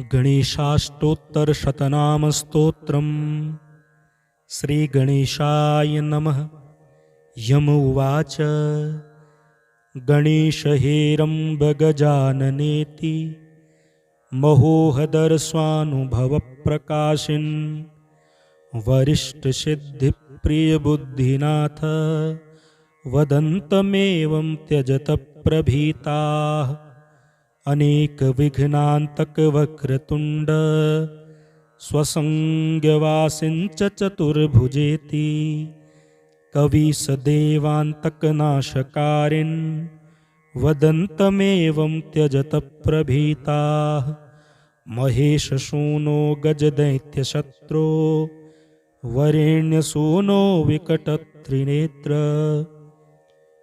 गणेशाष्टोत्तरशतनामस्तोत्रम्। श्रीगणेशाय नमः। यम उवाच गणेशहेरम्ब गजाननेति महोहदर्स्वानुभवप्रकाशिन् वरिष्ठसिद्धिप्रियबुद्धिनाथ वदन्तमेवं त्यजत प्रभीताः। अनेकविघ्नान्तकवक्रतुण्ड स्वसंज्ञवासिञ्च चतुर्भुजेति कविसदेवान्तकनाशकारिन् वदन्तमेवं त्यजत प्रभीताः। महेशसूनो गजदैत्यशत्रो वरेण्यसूनो विकटत्रिनेत्र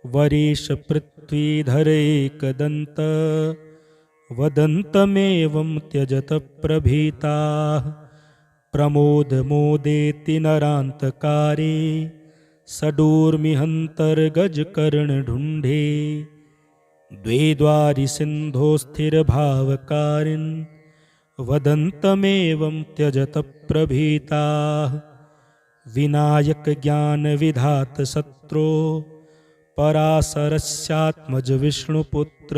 वरेशपृथ्वीधरैकदन्त वदन्तमेवं त्यजत प्रभीताः। प्रमोदमोदेति नरान्तकारे षडूर्मिहन्तर्गजकर्णढुण्ढे द्वे सिन्धो स्थिरभावकारिन् वदन्तमेवं त्यजत प्रभीताः। विनायकज्ञानविधातशत्रो पराशरस्यात्मज विष्णुपुत्र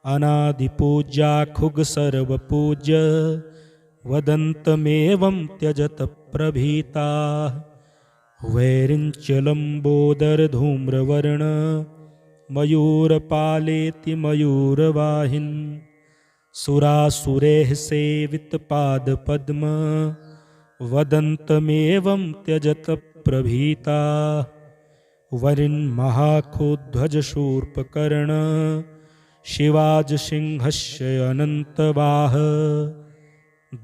अनादिपूज्याखुगसर्वपूज्य वदन्तमेवं त्यजत प्रभीताः। वैरिञ्चलम्बोदरधूम्रवर्ण मयूरपालेति मयूरवाहिन् सुरासुरैः सेवितपादपद्म वदन्तमेवं त्यजत प्रभीताः। वरिन्महाखोध्वजशूर्पकर्ण शिवाजसिंहस्य अनन्तवाह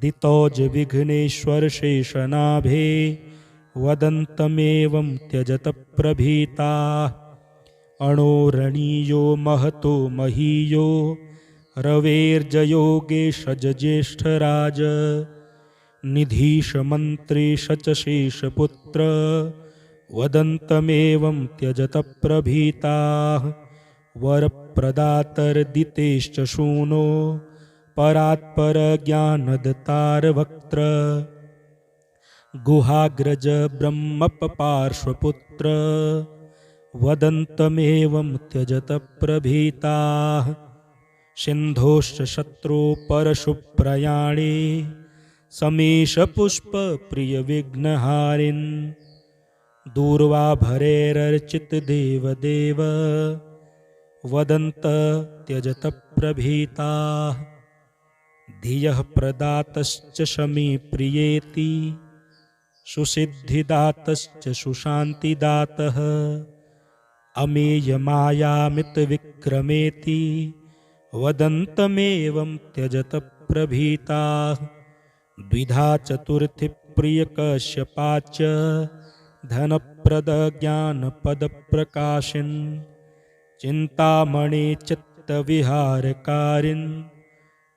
दितौजविघ्नेश्वरशेषनाभे वदन्तमेवं त्यजत प्रभीताः। अणोरणीयो महतो महीयो रवेर्जयोगेशज्येष्ठराज निधीशमन्त्रीशचशेषपुत्र वदन्तमेवं त्यजत प्रभीताः। वरप्रदातर्दितेश्च शूनो परात्परज्ञानदतारवक्त्र गुहाग्रज ब्रह्मपार्श्वपुत्र वदन्तमेवं त्यजत प्रभीताः। सिन्धोश्च शत्रो परशुप्रयाणे समेशपुष्पप्रियविघ्नहारिन् दूर्वाभरैरर्चितदेवदेव वदन्त त्यजत प्रभीताः। धियः प्रदातश्च शमीप्रियेति सुसिद्धिदातश्च सुशान्तिदातः अमेयमायामितविक्रमेति वदन्तमेवं त्यजत प्रभीताः। द्विधा चतुर्थी प्रियकश्यपाच्च धनप्रदज्ञानपदप्रकाशिन् चिन्तामणि चित्तविहारकारिन्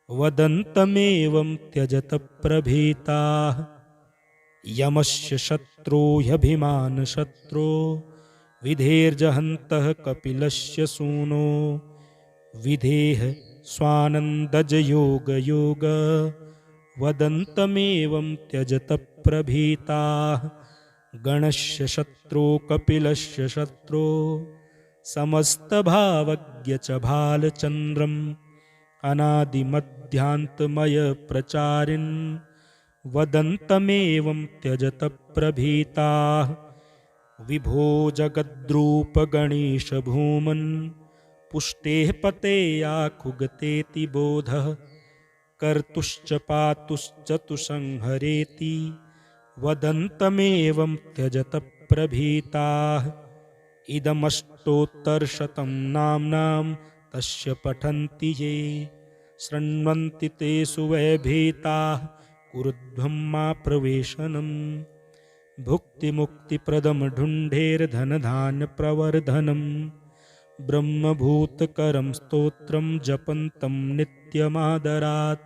वदन्तमेवं त्यजत प्रभीताः। यमस्य शत्रो ह्यभिमानशत्रो विधेर्जहन्तः कपिलस्य सूनो विधेः स्वानन्दजयोगयोग वदन्तमेवं त्यजत प्रभीताः। गणस्य शत्रो कपिलस्य शत्रो समस्तभावज्ञ च भालचन्द्रम् अनादिमध्यान्तमयप्रचारिन् वदन्तमेवं त्यजत प्रभीताः। विभो जगद्रूपगणेशभूमन् पुष्टेः पतेयाखुगतेति बोधः कर्तुश्च पातुश्च तु संहरेति वदन्तमेवं त्यजत प्रभीताः। इदमष्टोत्तरशतं नाम्नां तस्य पठन्ति ये शृण्वन्ति ते सुवैभीताः कुरुध्वं मा प्रवेशनम्। भुक्तिमुक्तिप्रदं ढुण्ढेर्धनधान्यप्रवर्धनं ब्रह्मभूतकरं स्तोत्रं जपन्तं नित्यमादरात्।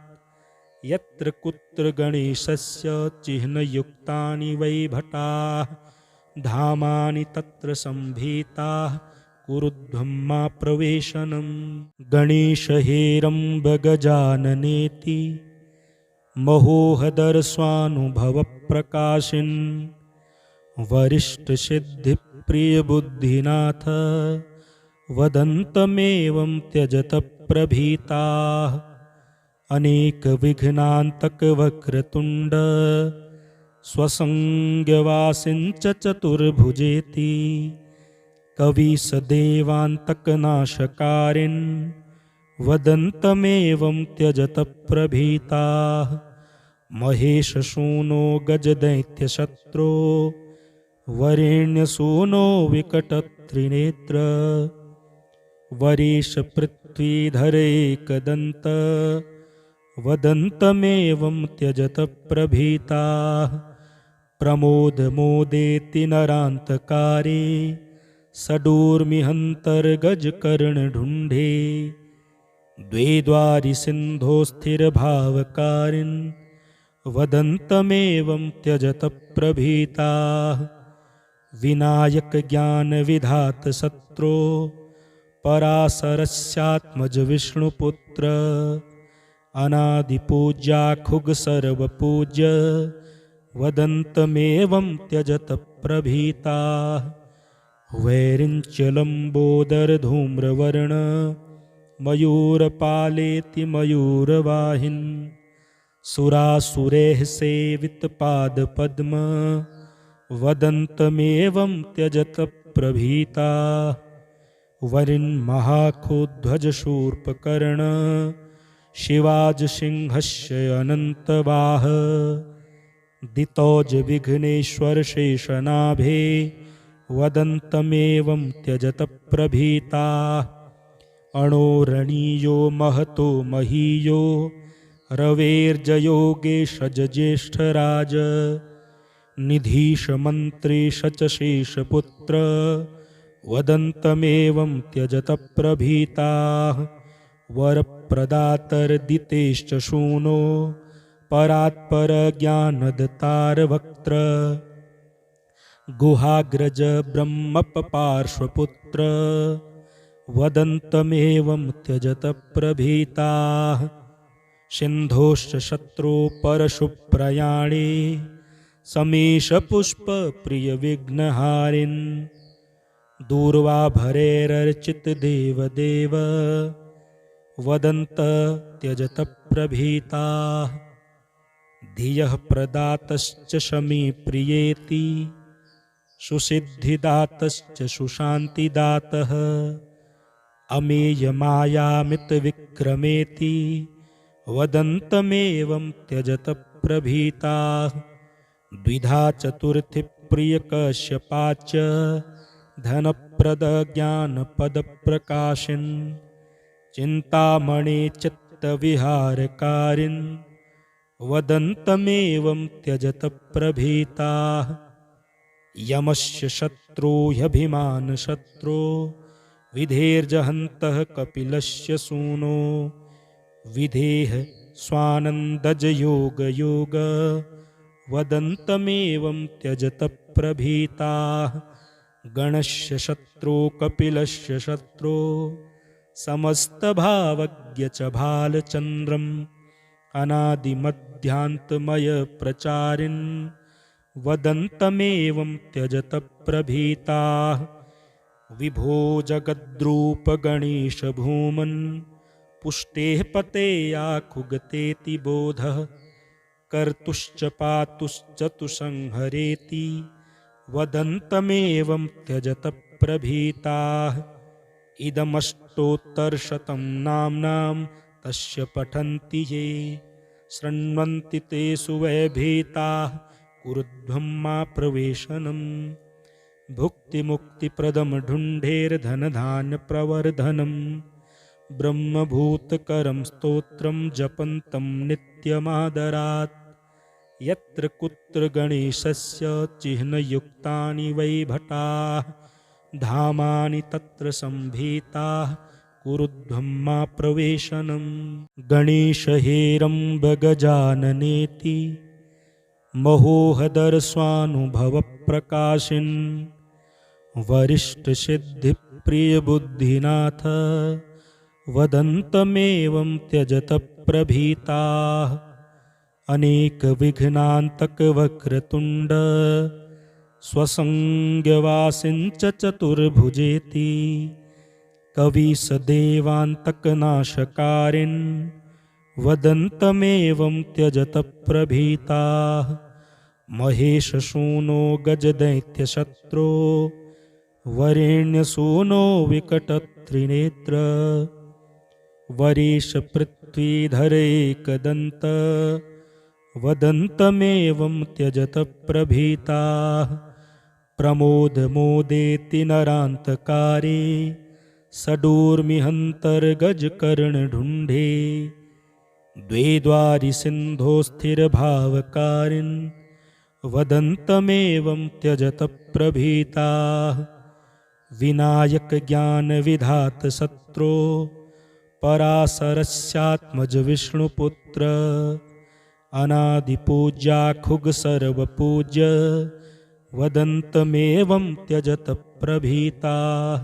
यत्र कुत्र गणेशस्य चिह्नयुक्तानि वै भटाः धामानि तत्र सम्भीताः कुरुध्वं मा प्रवेशनम्। गणेशहेरम्ब गजाननेति महोहदर्स्वानुभवप्रकाशिन् वरिष्ठसिद्धिप्रियबुद्धिनाथ वदन्तमेवं त्यजत प्रभीताः। अनेकविघ्नान्तकवक्रतुण्ड स्वसंज्ञवासिञ्च चतुर्भुजेति कविसदेवान्तकनाशकारिन् वदन्तमेवं त्यजत प्रभीताः। महेशसूनो गजदैत्यशत्रो वरेण्यसूनो विकटत्रिनेत्र वरेशपृथ्वीधरैकदन्त वदन्तमेवं त्यजत प्रभीताः। प्रमोदमोदेति नरान्तकारे सडूर्मिहन्तर्गजकर्णढुण्ढे द्वे द्वारि सिन्धो स्थिरभावकारिन् वदन्तमेवं त्यजत प्रभीताः। विनायकज्ञानविधातशत्रो पराशरस्यात्मज विष्णुपुत्र अनादिपूज्याखुगसर्वपूज्य वदन्तमेवं त्यजत प्रभीताः। वैरिञ्चलम्बोदरधूम्रवर्ण मयूरपालेति मयूरवाहिन् सुरासुरैः सेवितपादपद्म वदन्तमेवं त्यजत प्रभीताः। वरिन्महाखोध्वजशूर्पकर्ण शिवाजसिंहस्य अनन्तबाह दितौजविघ्नेश्वरशेषनाभे वदन्तमेवं त्यजत प्रभीताः। अणोरणीयो महतो महीयो रवेर्जयोगेशज्येष्ठराज निधीशमन्त्रीश च शेषपुत्र वदन्तमेवं त्यजत प्रभीताः। वरप्रदातर्दितेश्च शूनो परात्परज्ञानदतारवक्त्र गुहाग्रज ब्रह्मपपार्श्वपुत्र वदन्तमेवं त्यजत प्रभीताः। सिन्धोश्च शत्रो परशुप्रयाणे समीशपुष्पप्रियविघ्नहारिन् दूर्वाभरैरर्चितदेवदेव वदन्त त्यजत प्रभीताः। धियः प्रदातश्च शमीप्रियेति सुसिद्धिदातश्च सुशान्तिदातः अमेयमायामितविक्रमेति वदन्तमेवं त्यजत प्रभीताः। द्विधा चतुर्थी प्रियकश्यपाच धनप्रदज्ञानपदप्रकाशिन् चिन्तामणि चित्तविहारकारिन् वदन्तमेवं त्यजत प्रभीताः। यमस्य शत्रो ह्यभिमानशत्रो विधेर्जहन्तः कपिलस्य सूनो विधेः स्वानन्दजयोगयोग वदन्तमेवं त्यजत प्रभीताः। गणस्य शत्रो कपिलस्य शत्रो समस्तभावज्ञ च भालचन्द्रम् अनादिमध्यान्तमयप्रचारिन् वदन्तमेवं त्यजत प्रभीताः। विभो जगद्रूपगणेशभूमन् पुष्टेः पतेयाखुगतेति बोधः कर्तुश्च पातुश्च तु संहरेति वदन्तमेवं त्यजत प्रभीताः। इदमष्टोत्तरशतं नाम्नां तस्य पठन्ति ये शृण्वन्ति तेषु वैभीताः कुरुध्वं मा प्रवेशनम्। भुक्तिमुक्तिप्रदं ढुण्ढेर्धनधान्यप्रवर्धनम् ब्रह्मभूतकरं स्तोत्रं जपन्तं नित्यमादरात्। यत्र कुत्र गणेशस्य चिह्नयुक्तानि वै भटाः धामानि तत्र सम्भीताः कुरुध्वं मा प्रवेशनम्। गणेशहेरम्ब गजाननेति महोहदर्स्वानुभवप्रकाशिन् वरिष्ठसिद्धिप्रियबुद्धिनाथ वदन्तमेवं त्यजत प्रभीताः अनेकविघ्नान्तकवक्रतुण्ड स्वसंज्ञवासिञ्च चतुर्भुजेति कविसदेवान्तकनाशकारिन् वदन्तमेवं त्यजत प्रभीताः महेशसूनो गजदैत्यशत्रो वरेण्यसूनो विकटत्रिनेत्र वरेशपृथ्वीधरैकदन्त वदन्तमेवं त्यजत प्रभीताः प्रमोदमोदेति नरान्तकारे षडूर्मिहन्तर्गजकर्णढुण्ढे द्वे द्वारि सिन्धो स्थिरभावकारिन् वदन्तमेवं त्यजत प्रभीताः विनायकज्ञानविधातशत्रो पराशरस्यात्मज विष्णुपुत्र अनादिपूज्याखुगसर्वपूज्य वदन्तमेवं त्यजत प्रभीताः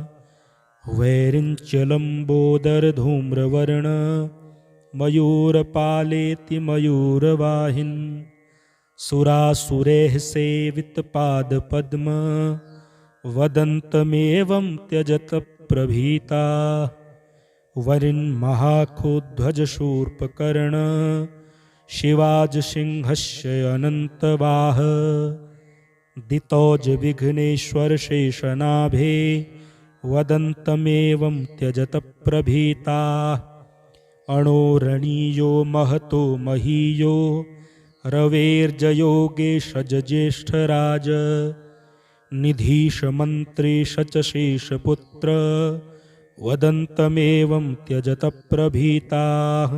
वैरिञ्चलम्बोदरधूम्रवर्ण मयूरपालेति मयूरवाहिन् सुरासुरैः सेवितपादपद्म वदन्तमेवं त्यजत प्रभीताः वरिन्महाखोध्वजशूर्पकर्ण शिवाजसिंहस्य अनन्तबाह दितौजविघ्नेश्वरशेषनाभे वदन्तमेवं त्यजत प्रभीताः अणोरणीयो महतो महीयो रवेर्जयोगेशज्येष्ठराज निधीशमन्त्रीश च शेषपुत्र वदन्तमेवं त्यजत प्रभीताः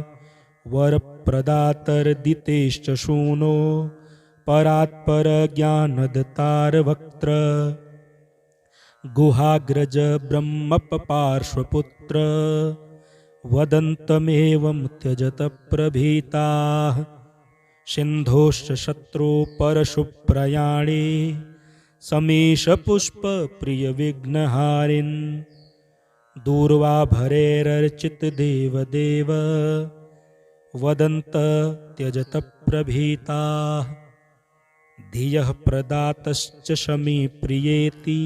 वरप्रदातर्दितेश्च शूनो परात्परज्ञानदतारवक्त्र गुहाग्रज ब्रह्मपार्श्वपुत्र वदन्तमेवं त्यजत प्रभीताः सिन्धोश्च शत्रो परशुप्रयाणे समीशपुष्पप्रियविघ्नहारिन् दूर्वाभरैरर्चितदेवदेव वदन्त त्यजत प्रभीताः धियः प्रदातश्च शमीप्रियेति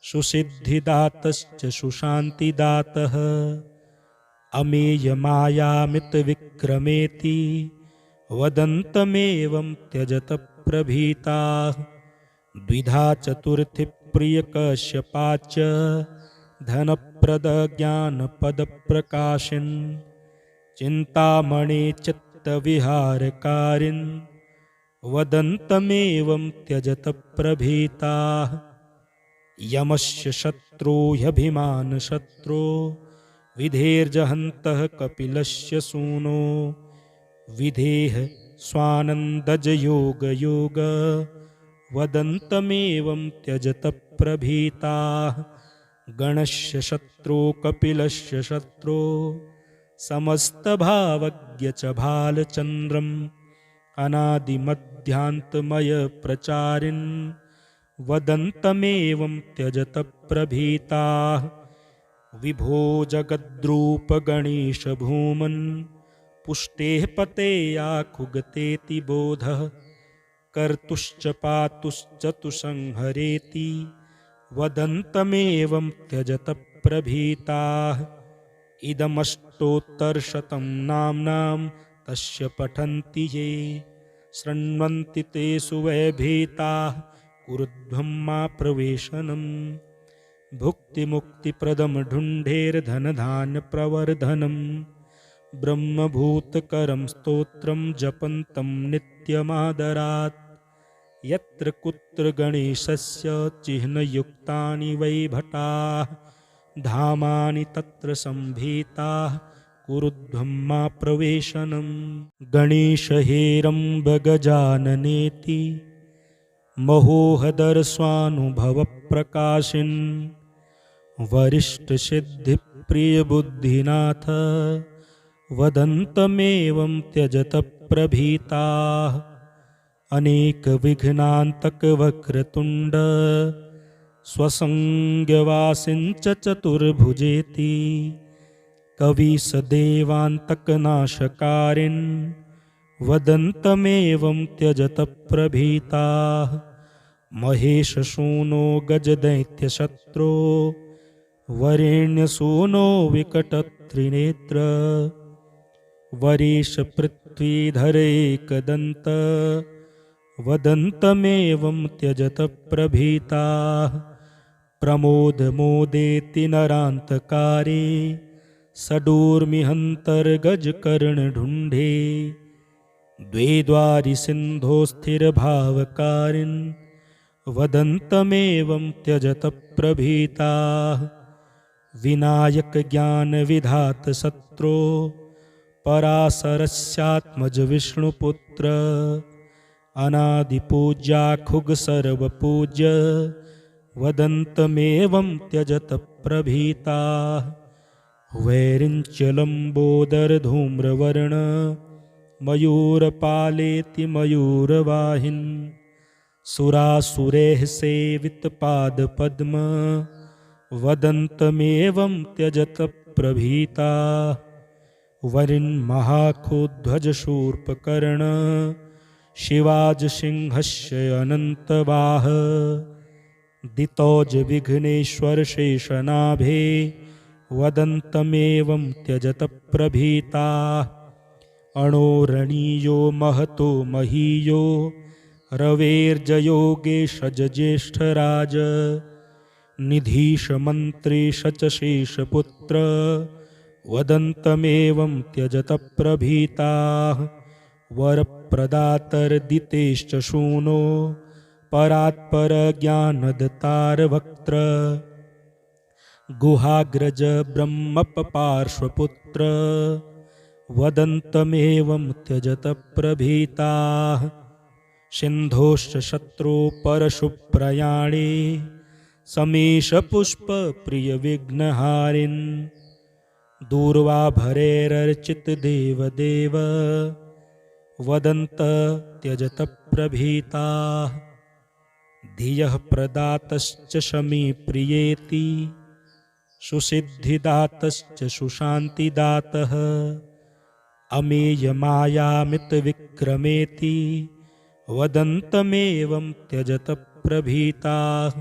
सुसिद्धिदातश्च सुशान्तिदातः अमेयमायामितविक्रमेति वदन्तमेवं त्यजत प्रभीताः द्विधा चतुर्थी प्रियकश्यपाच धनप्रदज्ञानपदप्रकाशिन् चिन्तामणि चित्तविहारकारिन् वदन्तमेवं त्यजत प्रभीताः यमस्य शत्रो ह्यभिमानशत्रो विधेर्जहन्तः कपिलस्य सूनो विधेः स्वानन्दजयोगयोग वदन्तमेवं त्यजत प्रभीताः गणस्य शत्रो कपिलस्य शत्रो समस्तभावज्ञ च भालचन्द्रम् अनादिमध्यान्तमयप्रचारिन् वदन्तमेवं त्यजत प्रभीताः विभो जगद्रूपगणेशभूमन् पुष्टेः पतेयाखुगतेति बोधः कर्तुश्च पातुश्च तु संहरेति वदन्तमेवं त्यजत प्रभीताः इदमष्टोत्तरशतं नाम्नां तस्य पठन्ति ये शृण्वन्ति ते सुवैभीताः कुरुध्वं मा प्रवेशनम् भुक्तिमुक्तिप्रदं ढुण्ढेर्धनधान्यप्रवर्धनम् ब्रह्मभूतकरं स्तोत्रं जपन्तं नित्यमादरात् यत्र कुत्र गणेशस्य चिह्नयुक्तानि वै भटाः धामानि तत्र सम्भीताः कुरुध्वं मा प्रवेशनम् गणेशहेरम्बगजाननेति महोहदर्स्वानुभवप्रकाशिन् वरिष्ठसिद्धिप्रियबुद्धिनाथ वदन्तमेवं त्यजत प्रभीताः अनेकविघ्नान्तकवक्रतुण्ड स्वसंज्ञवासिञ्च चतुर्भुजेति कविसदेवान्तकनाशकारिन् वदन्तमेवं त्यजत प्रभीताः महेशसूनो गजदैत्यशत्रो वरेण्यसूनो विकटत्रिनेत्र वरेशपृथ्वीधरैकदन्त वदन्तमेवं त्यजत प्रभीताः प्रमोदमोदेति नरान्तकारे षडूर्मिहन्तर्गजकर्णढुण्ढे द्वे सिन्धो स्थिरभावकारिन् वदन्तमेवं त्यजत प्रभीताः विनायकज्ञानविधातशत्रो पराशरस्यात्मज विष्णुपुत्र अनादिपूज्याखुगसर्वपूज्य वदन्तमेवं त्यजत प्रभीताः वैरिञ्चलम्बोदरधूम्रवर्ण मयूरपालेति मयूरवाहिन् सुरासुरैः सेवितपादपद्म वदन्तमेवं त्यजत प्रभीताः वरिन्महाखोध्वजशूर्पकर्ण शिवाजसिंहस्य अनन्तवाह दितौजविघ्नेश्वरशेषनाभे वदन्तमेवं त्यजत प्रभीताः अणोरणीयो महतो महीयो रवेर्जयोगेशज्येष्ठराज निधीशमन्त्रीश च शेषपुत्र वदन्तमेवं त्यजत प्रभीताः वरप्रदातर्दितेश्च शूनो परात्परज्ञानदतारवक्त्र गुहाग्रज ब्रह्मपपार्श्वपुत्र वदन्तमेवं त्यजत प्रभीताः सिन्धोश्च शत्रो परशुप्रयाणे समीशपुष्पप्रियविघ्नहारिन् दूर्वाभरैरर्चितदेवदेव वदन्त त्यजत प्रभीताः धियः प्रदातश्च शमीप्रियेति सुसिद्धिदातश्च सुशान्तिदातः अमेयमायामितविक्रमेति वदन्तमेवं त्यजत प्रभीताः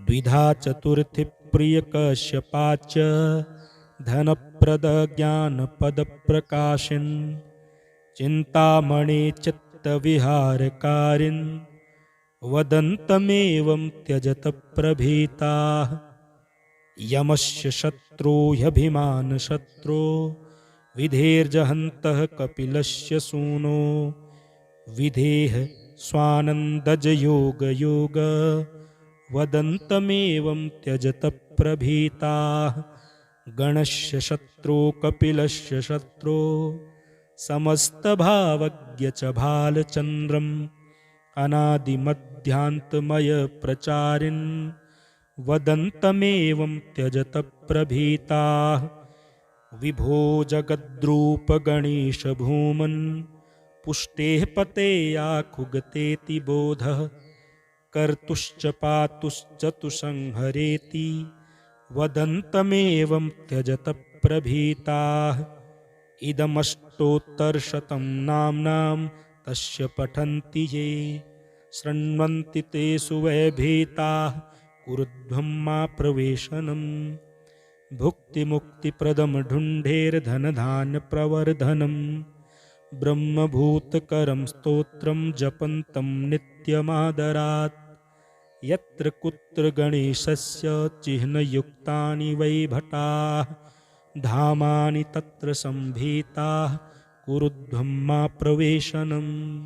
द्विधा चतुर्थी प्रियकश्यपाच धनप्रदज्ञानपदप्रकाशिन् चिन्तामणि चित्तविहारकारिन् वदन्तमेवं त्यजत प्रभीताः यमस्य शत्रो ह्यभिमानशत्रो विधेर्जहन्तः कपिलस्य सूनो विधेः स्वानन्दजयोगयोग वदन्तमेवं त्यजत प्रभीताः गणस्य शत्रो कपिलस्य शत्रो समस्तभावज्ञ च भालचन्द्रम् अनादिमध्यान्तमयप्रचारिन् वदन्तमेवं त्यजत प्रभीताः विभो जगद्रूपगणेशभूमन् पुष्टेः पतेयाखुगतेति बोधः कर्तुश्च पातुश्च तु संहरेति वदन्तमेवं त्यजत प्रभीताः इदमष्टोत्तरशतं नाम्नां तस्य पठन्ति ये शृण्वन्ति ते सुवैभीताः कुरुध्वं मा प्रवेशनम् भुक्तिमुक्तिप्रदं ढुण्ढेर्धनधान्यप्रवर्धनम् ब्रह्मभूतकरं स्तोत्रं जपन्तं नित्यमादरात् यत्र कुत्र गणेशस्य चिह्नयुक्तानि वै भटाः धामानि तत्र सम्भीताः कुरुध्वं मा प्रवेशनम्।